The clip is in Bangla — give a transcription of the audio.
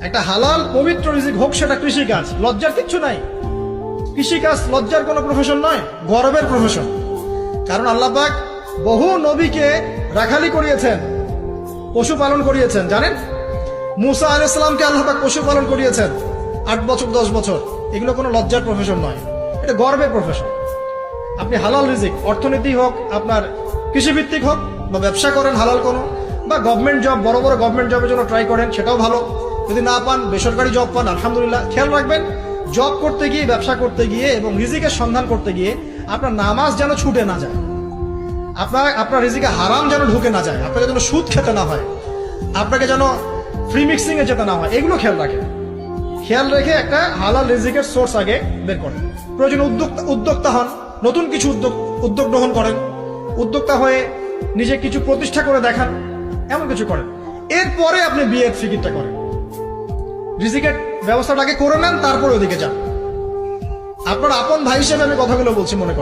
একটা হালাল পবিত্র রিজিক হোক, সেটা কৃষিকাজ। লজ্জার কিচ্ছু নাই। কৃষিকাজ লজ্জার কোনো প্রফেশন নয়, গর্বের প্রফেশন। কারণ আল্লাহ পাক বহু নবীকে রাখালি করিয়েছেন, পশুপালন করিয়েছেন। জানেন, মুসা আলাইহিস সালামকে আল্লাহ পাক পশুপালন করিয়েছেন 8 বছর 10 বছর। এগুলো কোনো লজ্জার প্রফেশন নয়, এটা গর্বের প্রফেশন। আপনি হালাল রিজিক, অর্থনীতি হোক, আপনার কৃষিভিত্তিক হোক, বা ব্যবসা করেন হালাল কোনো, বা গভর্নমেন্ট জব, বড় বড় গভর্নমেন্ট জবের জন্য ট্রাই করেন, সেটাও ভালো। যদি না পান, বেসরকারি জব পান, আলহামদুলিল্লাহ। খেয়াল রাখবেন, জব করতে গিয়ে, ব্যবসা করতে গিয়ে এবং রিজিকের সন্ধান করতে গিয়ে আপনার নামাজ যেন ছুটে না যায়, আপনার রিজিকে হারাম যেন ঢুকে না যায়, আপনাকে যেন সুদ খেতে না হয়, আপনাকে যেন ফ্রি মিক্সিং এ যেতে না হয়। এগুলো খেয়াল রাখেন। খেয়াল রেখে একটা হালাল রিজিকের সোর্স আগে বের করেন। প্রয়োজন উদ্যোক্তা হন, নতুন কিছু উদ্যোগ গ্রহণ করেন, উদ্যোক্তা হয়ে নিজে কিছু প্রতিষ্ঠা করে দেখান, এমন কিছু করেন। এরপরে আপনি বিয়ের ফিকিরটা করেন। রিজিকের ব্যবস্থাটাকে করে নেন, তারপরে ওদিকে যান। আপনার আপন ভাই হিসেবে আমি কথাগুলো বলছি, মনে করেন।